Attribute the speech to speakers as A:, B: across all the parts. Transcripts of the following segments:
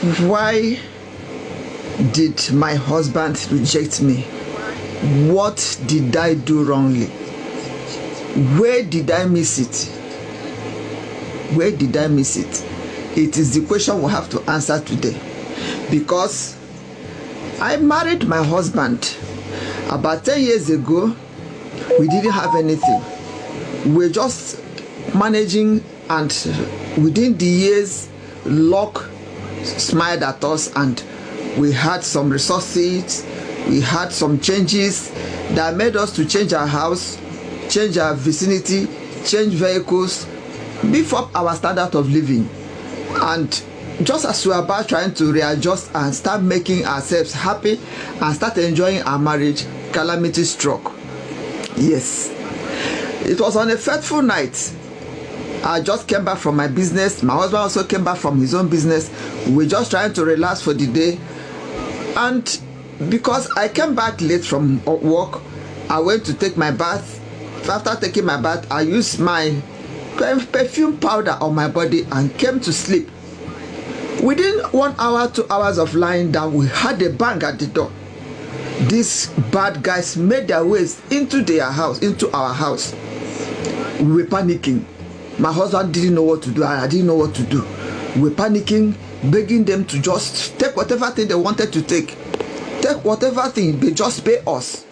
A: Why did my husband reject me? What did I do wrongly? Where did I miss it? Where did I miss it? It is the question we have to answer today. Because I married my husband about 10 years ago. We didn't have anything. We were just managing, and within the years, luck smiled at us, and we had some resources, we had some changes that made us to change our house, change our vicinity, change vehicles, beef up our standard of living. And just as we are about trying to readjust and start making ourselves happy and start enjoying our marriage, calamity struck. Yes, it was on a fateful night. I just came back from my business. My husband also came back from his own business. We were just trying to relax for the day. And because I came back late from work, I went to take my bath. After taking my bath, I used my perfume powder on my body and came to sleep. Within 1 hour, 2 hours of lying down, we had a bang at the door. These bad guys made their ways into their house, into our house. We were panicking. My husband didn't know what to do, and I didn't know what to do. We were panicking, begging them to just take whatever thing they wanted to take. Take whatever thing, they just pay us.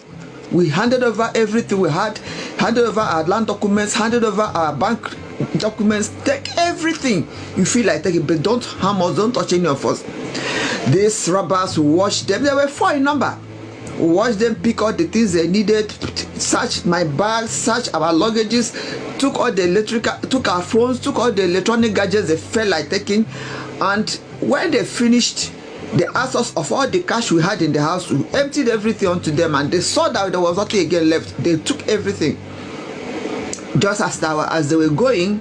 A: We handed over everything we had, handed over our land documents, handed over our bank documents, take everything you feel like taking, but don't harm us, don't touch any of us. These robbers, we watched them, there were 4 in number. We watched them pick out the things they needed, search my bags, search our luggages, took all the electrical, took our phones, took all the electronic gadgets they felt like taking. And when they finished, they asked us of all the cash we had in the house. We emptied everything onto them, and they saw that there was nothing again left. They took everything. Just as they were going,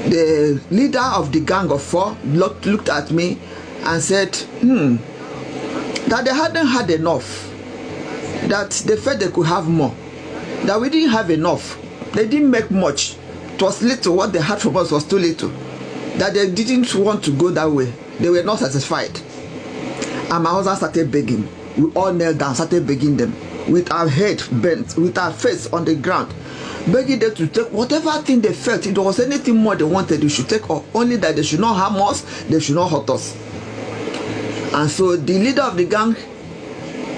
A: the leader of the gang of 4 looked at me and said, that they hadn't had enough, that they felt they could have more, that we didn't have enough, they didn't make much, it was little, what they had from us was too little, that they didn't want to go that way, they were not satisfied. And my husband started begging. We all knelt down, started begging them, with our head bent, with our face on the ground, begging them to take whatever thing they felt. If there was anything more they wanted, they should take, or only that they should not harm us, they should not hurt us. And so the leader of the gang,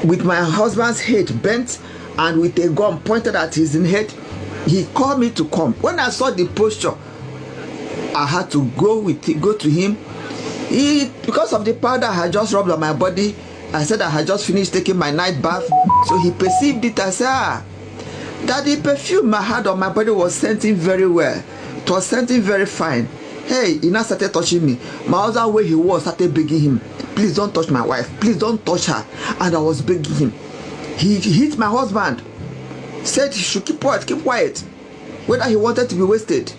A: with my husband's head bent and with a gun pointed at his head, he called me to come. When I saw the posture, I had to go to him. Because of the powder I had just rubbed on my body, I said I had just finished taking my night bath. So he perceived it. I said, that the perfume I had on my body was scenting very well. It was scenting very fine. Hey, he now started touching me. My husband, where he was, started begging him, please don't touch my wife, please don't touch her. And I was begging him. He hit my husband, said he should keep quiet, whether he wanted to be wasted.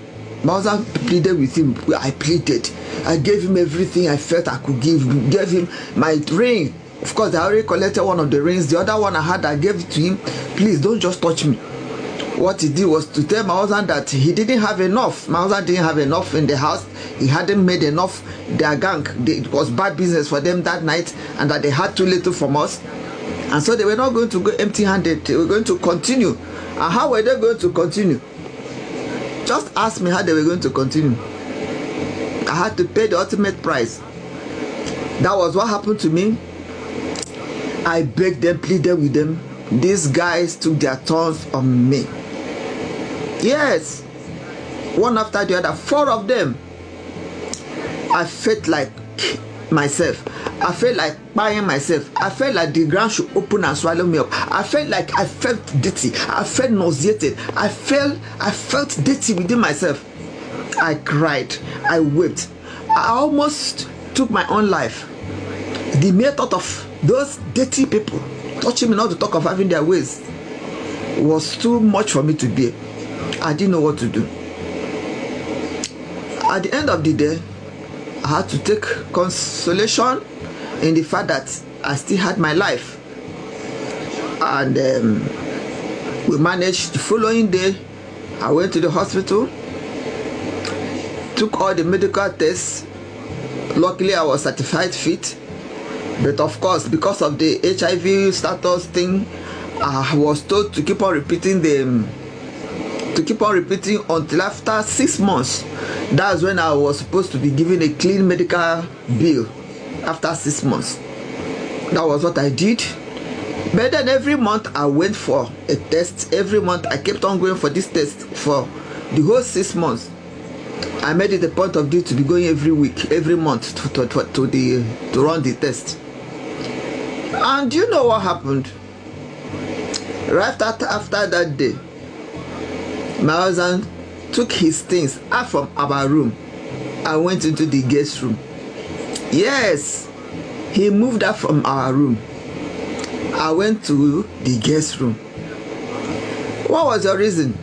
A: My husband pleaded with him. I pleaded. I gave him everything I felt I could give. Gave him my ring. Of course, I already collected one of the rings. The other one I had, I gave it to him. Please don't just touch me. What he did was to tell my husband that he didn't have enough. My husband didn't have enough in the house. He hadn't made enough. Their gang, it was bad business for them that night, and that they had too little from us. And so they were not going to go empty-handed. They were going to continue. And how were they going to continue? Just ask me how they were going to continue. I had to pay the ultimate price. That was what happened to me. I begged them, pleaded with them. These guys took their turns on me. Yes, one after the other, 4 of them. I felt like myself. I felt like buying myself. I felt like the ground should open and swallow me up. I felt dirty. I felt nauseated. I felt dirty within myself. I cried. I wept. I almost took my own life. The mere thought of those dirty people touching me, not to talk of having their ways, was too much for me to bear. I didn't know what to do. At the end of the day, I had to take consolation in the fact that I still had my life. And we managed. The following day, I went to the hospital, took all the medical tests, Luckily, I was certified fit. But of course, because of the HIV status thing, I was told to keep on repeating until after 6 months. That's when I was supposed to be given a clean medical bill after 6 months. That was what I did. But then every month I went for a test. Every month I kept on going for this test for the whole 6 months. I made it a point of duty to be going every week, every month to run the test. And you know what happened? Right after that day, my husband took his things out from our room and went into the guest room. Yes, he moved out from our room. I went to the guest room. What was your reason?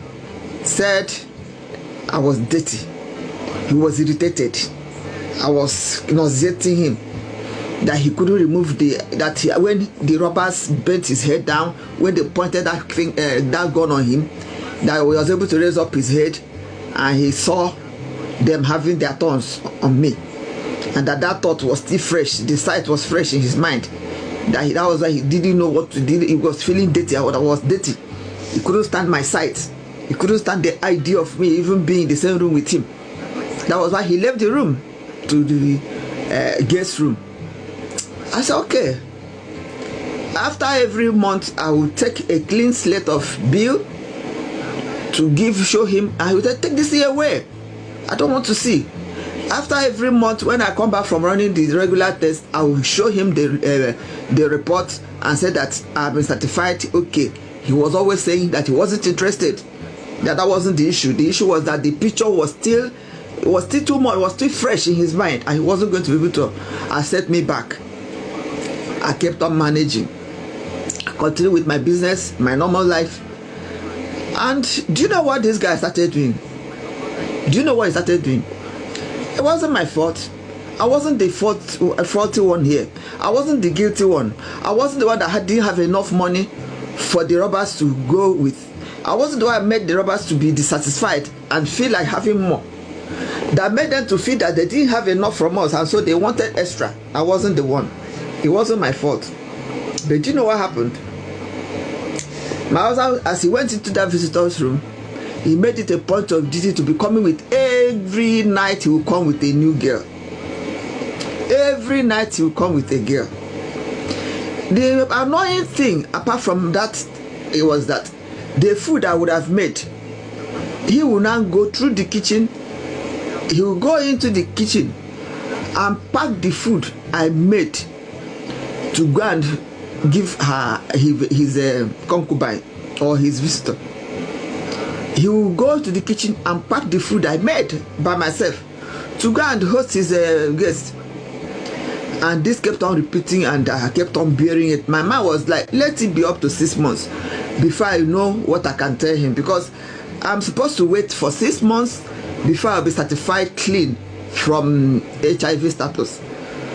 A: Said I was dirty. He was irritated. I was nauseating him that he couldn't remove when the robbers bent his head down, when they pointed that gun on him, that he was able to raise up his head and he saw them having their thorns on me, and that thought was still fresh. The sight was fresh in his mind. That was why he didn't know what to do. He was feeling dirty. I was dirty. He couldn't stand my sight. He couldn't stand the idea of me even being in the same room with him. That was why he left the room to the guest room. I said, okay. After every month, I will take a clean slate of bill to show him. I will take this here away. I don't want to see. After every month, when I come back from running the regular test, I will show him the report and say that I've been certified. Okay. He was always saying that he wasn't interested. That wasn't the issue. The issue was that the picture was still too much. It was still fresh in his mind, and he wasn't going to be able to accept me back. I kept on managing. I continued with my business, my normal life. And do you know what this guy started doing? Do you know what he started doing? It wasn't my fault. I wasn't the faulty one here. I wasn't the guilty one. I wasn't the one that didn't have enough money for the robbers to go with. I wasn't the one that made the robbers to be dissatisfied and feel like having more. That made them to feel that they didn't have enough from us, and so they wanted extra. I wasn't the one. It wasn't my fault. But do you know what happened? My husband, as he went into that visitor's room, he made it a point of duty to be coming with every night. He will come with a new girl. Every night he will come with a girl. The annoying thing, apart from that, it was that the food I would have made, he will now go through the kitchen. He will go into the kitchen and pack the food I made to go and give her his concubine or his visitor. He will go to the kitchen and pack the food I made by myself to go and host his guest. And this kept on repeating, and I kept on bearing it. My mind was like, let it be up to 6 months before I know what I can tell him, because I'm supposed to wait for 6 months before I'll be certified clean from HIV status.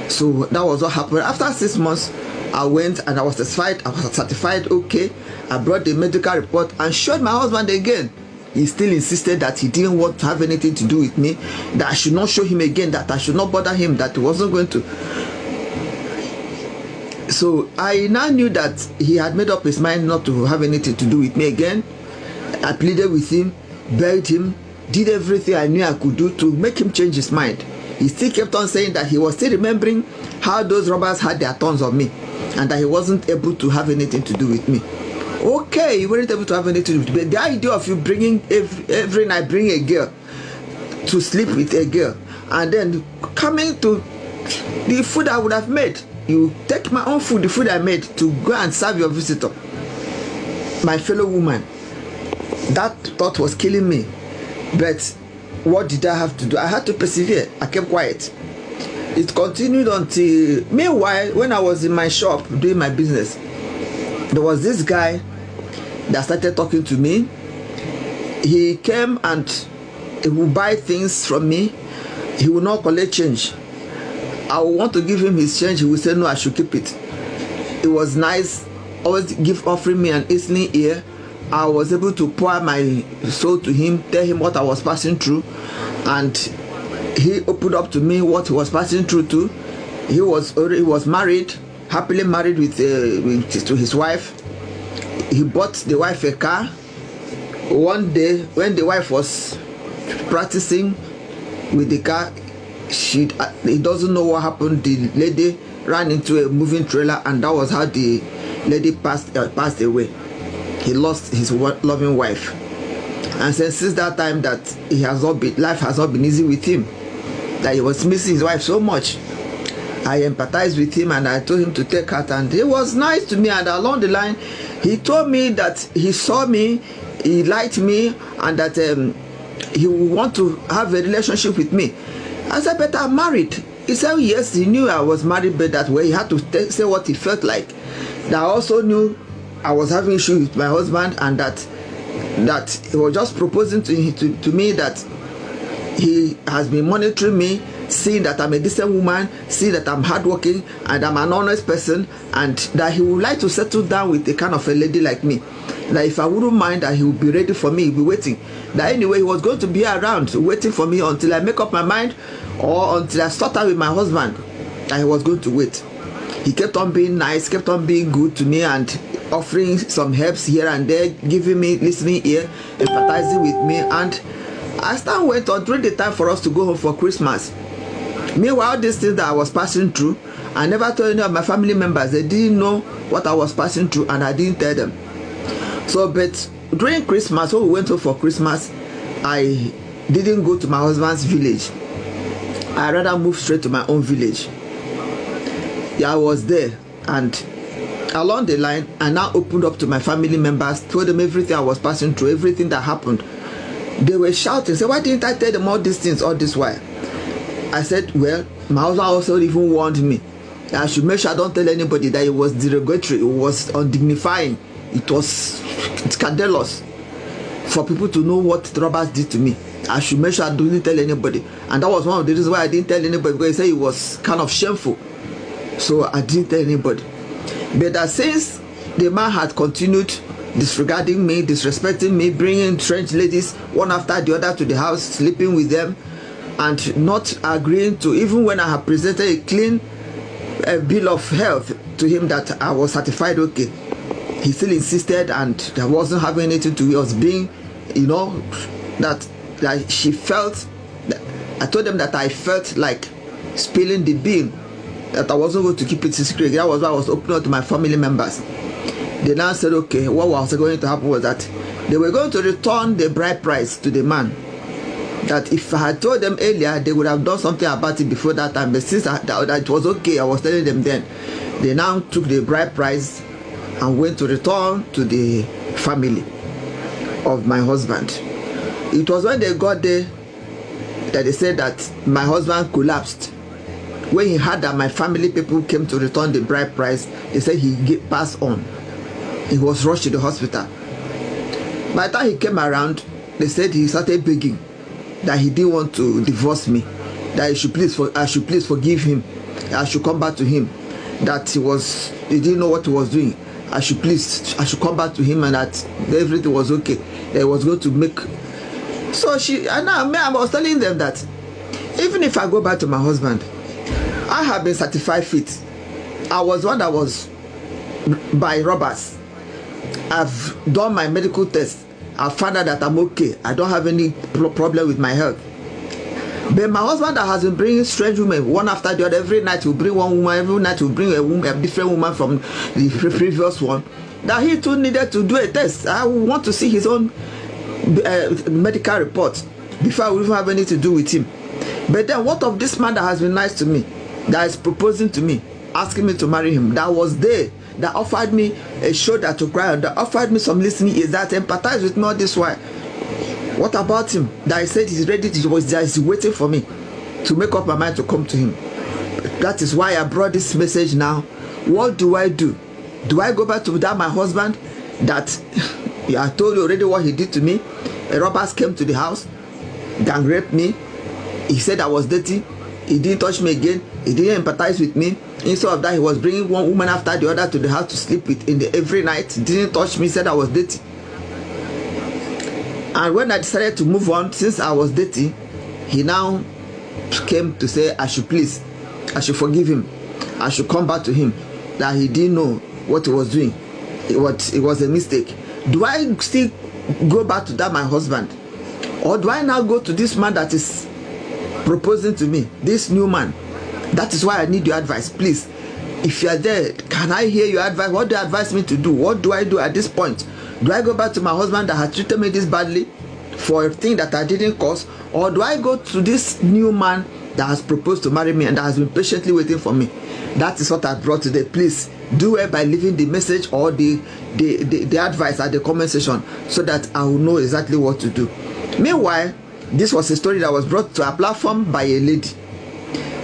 A: So that was what happened. After 6 months, I went and I was certified okay. I brought the medical report and showed my husband again. He still insisted that he didn't want to have anything to do with me, that I should not show him again, that I should not bother him, that he wasn't going to. So I now knew that he had made up his mind not to have anything to do with me again. I pleaded with him, begged him, did everything I knew I could do to make him change his mind. He still kept on saying that he was still remembering how those robbers had their thorns on me, and that he wasn't able to have anything to do with me. Okay, you weren't able to have anything to do with me. But the idea of you bringing every night, bring a girl to sleep with a girl, and then coming to the food I would have made, you take my own food, the food I made, to go and serve your visitor, my fellow woman. That thought was killing me. But what did I have to do? I had to persevere. I kept quiet. It continued until, meanwhile, when I was in my shop doing my business, there was this guy that started talking to me. He came and he would buy things from me. He would not collect change. I would want to give him his change. He would say, no, I should keep it. It was nice. Always offering me an listening ear. I was able to pour my soul to him, tell him what I was passing through, and he opened up to me what he was passing through too. He was married, happily married to his wife. He bought the wife a car. One day when the wife was practicing with the car, he doesn't know what happened. The lady ran into a moving trailer, and that was how the lady passed away. He lost his loving wife, and since that time that life has not been easy with him, that he was missing his wife so much. I empathized with him and I told him to take her, and he was nice to me, and along the line he told me that he saw me, he liked me, and that he would want to have a relationship with me. I said, but I'm married. He said yes, he knew I was married, but that way he had to say what he felt like. That I also knew I was having issues with my husband, and that he was just proposing to me that he has been monitoring me, seeing that I'm a decent woman, seeing that I'm hardworking and I'm an honest person, and that he would like to settle down with a kind of a lady like me. That if I wouldn't mind, that he would be ready for me, he'd be waiting. That anyway, he was going to be around waiting for me until I make up my mind, or until I start out with my husband, that he was going to wait. He kept on being nice, kept on being good to me, and offering some helps here and there, giving me listening ear, empathizing with me. And as time went on, during the time for us to go home for Christmas, meanwhile, these things that I was passing through, I never told any of my family members. They didn't know what I was passing through, and I didn't tell them. So, but during Christmas, when we went home for Christmas, I didn't go to my husband's village. I rather moved straight to my own village. Yeah, I was there, and along the line, I now opened up to my family members, told them everything I was passing through, everything that happened. They were shouting, say, why didn't I tell them all these things all this while? I said, well, my husband also even warned me that I should make sure I don't tell anybody, that it was derogatory, it was undignifying, it was scandalous for people to know what robbers did to me. I should make sure I didn't tell anybody. And that was one of the reasons why I didn't tell anybody, because he said it was kind of shameful. So I didn't tell anybody. But that since the man had continued disregarding me, disrespecting me, bringing strange ladies one after the other to the house, sleeping with them, and not agreeing to, even when I had presented a clean bill of health to him that I was certified okay, he still insisted, and there wasn't having anything to do. He was being, that she felt, I told them that I felt like spilling the bill, that I wasn't going to keep it secret. That was why I was opening up to my family members. They now said, okay, what was going to happen was that they were going to return the bride price to the man. That if I had told them earlier, they would have done something about it before that time. But since that it was okay, I was telling them then. They now took the bride price and went to return to the family of my husband. It was when they got there that they said that my husband collapsed. When he heard that my family people came to return the bride price, they said he passed on. He was rushed to the hospital. By the time he came around, they said he started begging that he didn't want to divorce me, that I should please forgive him, I should come back to him, that he didn't know what he was doing, I should come back to him, and that everything was okay, that he was going to make. So I was telling them that even if I go back to my husband, I have been certified fit. I was one that was by robbers. I've done my medical test. I found out that I'm okay. I don't have any problem with my health. But my husband that has been bringing strange women one after the other, every night he'll bring one woman, every night he'll bring a different woman from the previous one, that he too needed to do a test. I want to see his own medical report before I will even have anything to do with him. But then what of this man that has been nice to me, that is proposing to me, asking me to marry him, that was there, that offered me a shoulder to cry on, that offered me some listening ears, that empathized with me all this while? What about him that he said he's ready, he's waiting for me to make up my mind to come to him? That is why I brought this message now. What do I do? Do I go back to that my husband that I told you already what he did to me? Robbers came to the house, gang raped me. He said I was dirty. He didn't touch me again. He didn't empathize with me. Instead of that, he was bringing one woman after the other to the house to sleep with every night. He didn't touch me, said I was dirty. And when I decided to move on, since I was dirty, he now came to say I should forgive him, I should come back to him, that he didn't know what he was doing, it was a mistake. Do I still go back to that my husband, or do I now go to this man that is proposing to me, this new man? That is why I need your advice, please. If you are there, can I hear your advice? What do you advise me to do? What do I do at this point? Do I go back to my husband that has treated me this badly for a thing that I didn't cause, or do I go to this new man that has proposed to marry me and that has been patiently waiting for me? That is what I brought today. Please do it by leaving the message or the advice at the comment section, so that I will know exactly what to do. Meanwhile, this was a story that was brought to our platform by a lady,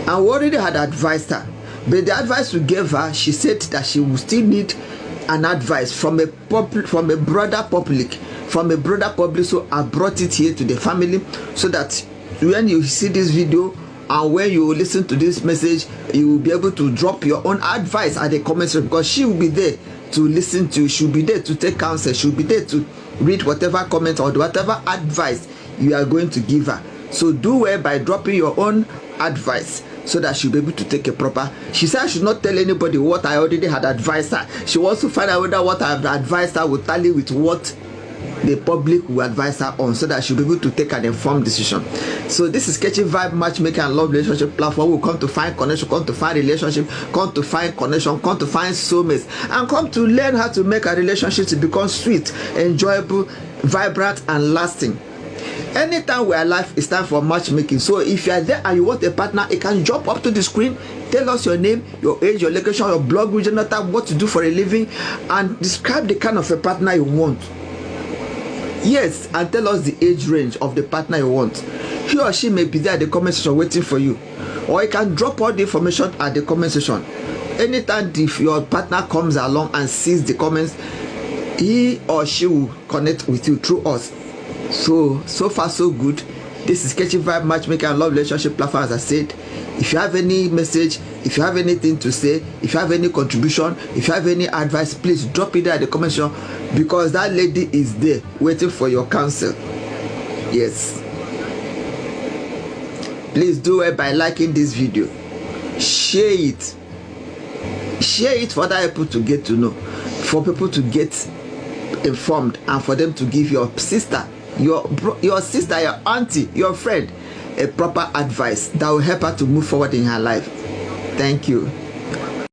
A: and we already had advised her, but the advice we gave her, she said that she will still need an advice from a broader public. So I brought it here to the family, so that when you see this video and when you listen to this message, you will be able to drop your own advice at the comment section, because she will be there to listen to, she'll be there to take counsel, she'll be there to read whatever comment or whatever advice you are going to give her. So do well by dropping your own advice, so that she'll be able to take a proper. She said I should not tell anybody what I already had advised her. She wants to find out whether what I have advised her will tally with what the public will advise her on, so that she'll be able to take an informed decision. So this is Sketchy Vibe Matchmaking and Love Relationship platform. We'll come to find connection, come to find relationship, come to find connection, come to find soulmates, and come to learn how to make a relationship to become sweet, enjoyable, vibrant, and lasting. Anytime we are live, it's time for matchmaking. So if you are there and you want a partner, you can jump up to the screen, tell us your name, your age, your location, your blog, regional type, what to do for a living, and describe the kind of a partner you want. Yes, and tell us the age range of the partner you want. He or she may be there at the comment section waiting for you, or you can drop all the information at the comment section. Anytime if your partner comes along and sees the comments, he or she will connect with you through us. So far so good. This is Sketchy Vibe Matchmaking and Love Relationship platform. As I said, if you have any message, if you have anything to say, if you have any contribution, if you have any advice, please drop it there at the comment section, because that lady is there waiting for your counsel. Yes, please do it by liking this video, share it for other people to get to know, for people to get informed, and for them to give your sister, your sister, your auntie, your friend a proper advice that will help her to move forward in her life. Thank you.